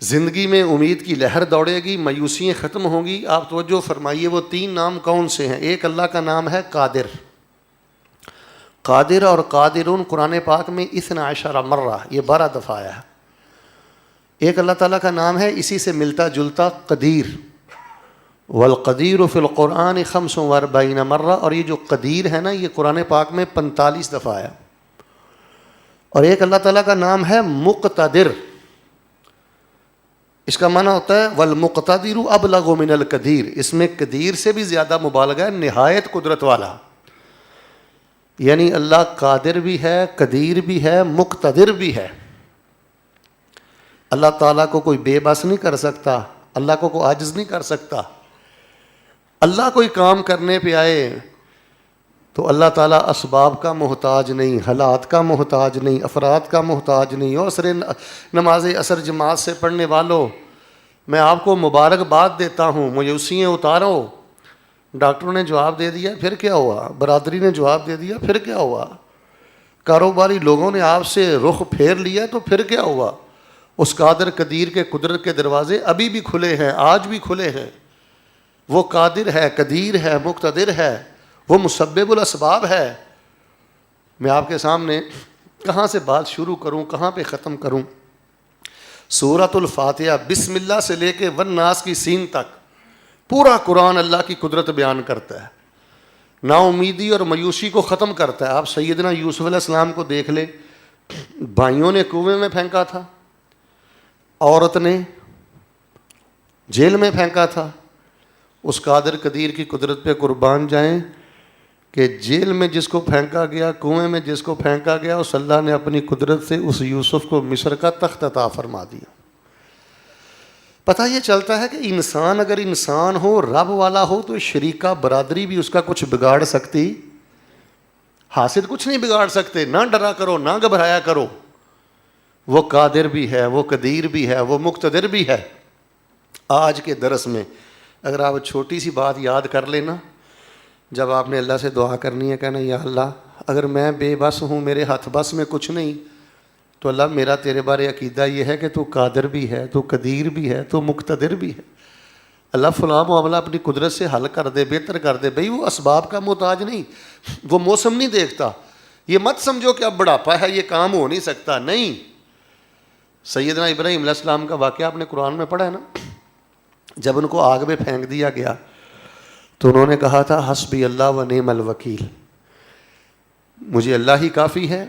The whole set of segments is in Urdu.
زندگی میں امید کی لہر دوڑے گی، مایوسیاں ختم ہوں گی۔ آپ توجہ فرمائیے، وہ 3 نام کون سے ہیں؟ ایک اللہ کا نام ہے قادر، قادر اور قادرون قرآن پاک میں 12 مرہ، یہ 12 دفعہ آیا ہے۔ ایک اللہ تعالیٰ کا نام ہے اسی سے ملتا جلتا قدیر، والقدیر فی القرآن 45 مرہ، اور یہ جو قدیر ہے نا یہ قرآن پاک میں 45 دفعہ آیا۔ اور ایک اللہ تعالیٰ کا نام ہے مقتدر، اس کا معنی ہوتا ہے والمقتدر ابلغ من القدیر، اس میں قدیر سے بھی زیادہ مبالغہ ہے، نہایت قدرت والا۔ یعنی اللہ قادر بھی ہے، قدیر بھی ہے، مقتدر بھی ہے۔ اللہ تعالیٰ کو کوئی بے بس نہیں کر سکتا، اللہ کو کوئی عاجز نہیں کر سکتا۔ اللہ کوئی کام کرنے پہ آئے تو اللہ تعالیٰ اسباب کا محتاج نہیں، حالات کا محتاج نہیں، افراد کا محتاج نہیں۔ اور نماز عصر جماعت سے پڑھنے والوں، میں آپ کو مبارکباد دیتا ہوں، مایوسیاں اتارو۔ ڈاکٹروں نے جواب دے دیا، پھر کیا ہوا؟ برادری نے جواب دے دیا، پھر کیا ہوا؟ کاروباری لوگوں نے آپ سے رخ پھیر لیا، تو پھر کیا ہوا؟ اس قادر قدیر کے قدرت کے دروازے ابھی بھی کھلے ہیں، آج بھی کھلے ہیں۔ وہ قادر ہے، قدیر ہے، مقتدر ہے، وہ مسبب الاسباب ہے۔ میں آپ کے سامنے کہاں سے بات شروع کروں، کہاں پہ ختم کروں؟ سورۃ الفاتحہ بسم اللہ سے لے کے والناس کی سین تک پورا قرآن اللہ کی قدرت بیان کرتا ہے، نا امیدی اور مایوسی کو ختم کرتا ہے۔ آپ سیدنا یوسف علیہ السلام کو دیکھ لیں، بھائیوں نے کنویں میں پھینکا تھا، عورت نے جیل میں پھینکا تھا۔ اس قادر قدیر کی قدرت پہ قربان جائیں کہ جیل میں جس کو پھینکا گیا، کنویں میں جس کو پھینکا گیا، اس اللہ نے اپنی قدرت سے اس یوسف کو مصر کا تخت عطا فرما دیا۔ پتہ یہ چلتا ہے کہ انسان اگر انسان ہو، رب والا ہو، تو شریکہ برادری بھی اس کا کچھ بگاڑ سکتی، حاسد کچھ نہیں بگاڑ سکتے۔ نہ ڈرا کرو، نہ گھبرایا کرو، وہ قادر بھی ہے، وہ قدیر بھی ہے، وہ مقتدر بھی ہے۔ آج کے درس میں اگر آپ چھوٹی سی بات یاد کر لینا، جب آپ نے اللہ سے دعا کرنی ہے، کہنا یا اللہ اگر میں بے بس ہوں، میرے ہاتھ بس میں کچھ نہیں، تو اللہ میرا تیرے بارے عقیدہ یہ ہے کہ تو قادر بھی ہے، تو قدیر بھی ہے، تو مقتدر بھی ہے۔ اللہ فلاں معاملہ اپنی قدرت سے حل کر دے، بہتر کر دے۔ بھئی وہ اسباب کا محتاج نہیں، وہ موسم نہیں دیکھتا۔ یہ مت سمجھو کہ اب بڑھاپا ہے، یہ کام ہو نہیں سکتا، نہیں۔ سیدنا ابراہیم علیہ السلام کا واقعہ آپ نے قرآن میں پڑھا ہے نا، جب ان کو آگ میں پھینک دیا گیا تو انہوں نے کہا تھا حسبی اللہ و نعم الوکیل، مجھے اللہ ہی کافی ہے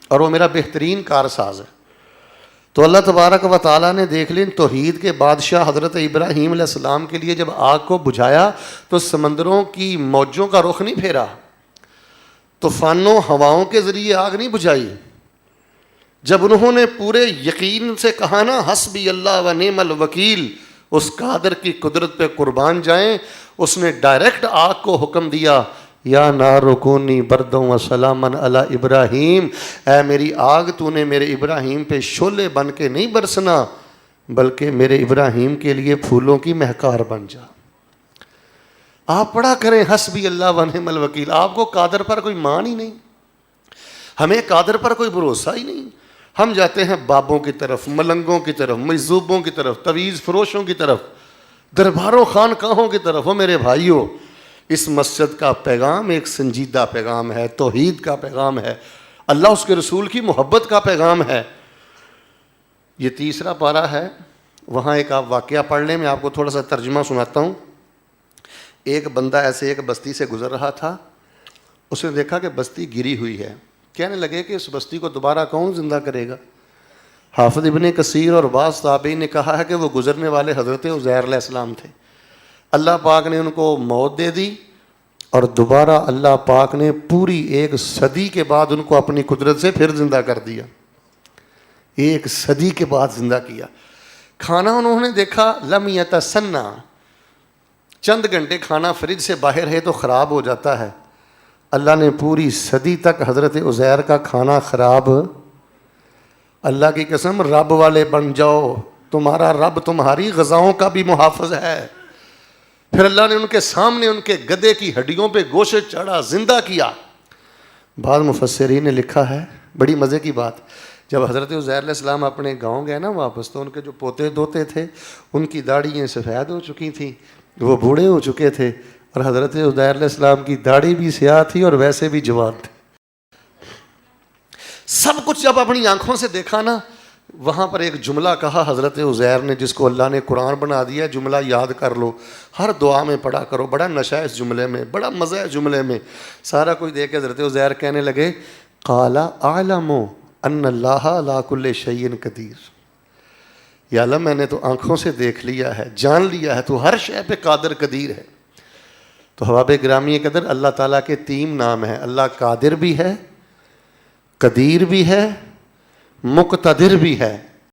اور وہ میرا بہترین کارساز ہے۔ تو اللہ تبارک و تعالیٰ نے دیکھ لیں توحید کے بادشاہ حضرت ابراہیم علیہ السلام کے لیے جب آگ کو بجھایا تو سمندروں کی موجوں کا رخ نہیں پھیرا، طوفانوں ہواؤں کے ذریعے آگ نہیں بجھائی۔ جب انہوں نے پورے یقین سے کہا نا حسبی اللہ و نعم الوکیل، اس قادر کی قدرت پہ قربان جائیں، اس نے ڈائریکٹ آگ کو حکم دیا یا نار کونی بردوں و سلاما علی ابراہیم، اے میری آگ تو نے میرے ابراہیم پہ شعلے بن کے نہیں برسنا، بلکہ میرے ابراہیم کے لیے پھولوں کی مہکار بن جا۔ آپ پڑھا کریں حسبی اللہ و نعم الوکیل، آپ کو قادر پر کوئی مان ہی نہیں، ہمیں قادر پر کوئی بھروسہ ہی نہیں۔ ہم جاتے ہیں بابوں کی طرف، ملنگوں کی طرف، مجذوبوں کی طرف، تویز فروشوں کی طرف، درباروں خانقاہوں کی طرف۔ ہو میرے بھائیوں، اس مسجد کا پیغام ایک سنجیدہ پیغام ہے، توحید کا پیغام ہے، اللہ اس کے رسول کی محبت کا پیغام ہے۔ یہ 3 پارہ ہے، وہاں ایک آپ واقعہ پڑھ لیں، میں آپ کو تھوڑا سا ترجمہ سناتا ہوں۔ ایک بندہ ایسے ایک بستی سے گزر رہا تھا، اس نے دیکھا کہ بستی گری ہوئی ہے، کہنے لگے کہ اس بستی کو دوبارہ کون زندہ کرے گا؟ حافظ ابن کثیر اور بعض تابعین نے کہا ہے کہ وہ گزرنے والے حضرت عزیر علیہ السلام تھے۔ اللہ پاک نے ان کو موت دے دی اور دوبارہ اللہ پاک نے پوری 1 صدی کے بعد ان کو اپنی قدرت سے پھر زندہ کر دیا۔ 1 صدی کے بعد زندہ کیا۔ کھانا انہوں نے دیکھا لم یتسنہ، چند گھنٹے کھانا فریج سے باہر ہے تو خراب ہو جاتا ہے، اللہ نے پوری صدی تک حضرت عزیر کا کھانا خراب۔ اللہ کی قسم، رب والے بن جاؤ، تمہارا رب تمہاری غذاؤں کا بھی محافظ ہے۔ پھر اللہ نے ان کے سامنے ان کے گدے کی ہڈیوں پہ گوشت چڑھا، زندہ کیا۔ بعض مفسرین نے لکھا ہے، بڑی مزے کی بات، جب حضرت عزیر علیہ السلام اپنے گاؤں گئے نا واپس، تو ان کے جو پوتے دوتے تھے ان کی داڑھیاں سفید ہو چکی تھیں، وہ بوڑھے ہو چکے تھے، اور حضرت عزیر علیہ السلام کی داڑھی بھی سیاہ تھی اور ویسے بھی جوان تھے. سب کچھ جب اپنی آنکھوں سے دیکھا نا، وہاں پر ایک جملہ کہا حضرت عزیر نے جس کو اللہ نے قرآن بنا دیا. جملہ یاد کر لو، ہر دعا میں پڑھا کرو، بڑا نشہ ہے اس جملے میں، بڑا مزہ ہے اس جملے میں. سارا کچھ دیکھ کے حضرت عزیر کہنے لگے قال اعلم ان اللہ علی کل شیء قدیر. یا اللہ میں نے تو آنکھوں سے دیکھ لیا ہے، جان لیا ہے تو ہر شے پہ قادر قدیر ہے. تو حباب گرامی قدر، اللہ تعالیٰ کے 3 نام ہیں. اللہ قادر بھی ہے، قدیر بھی ہے، مقتدر بھی ہے.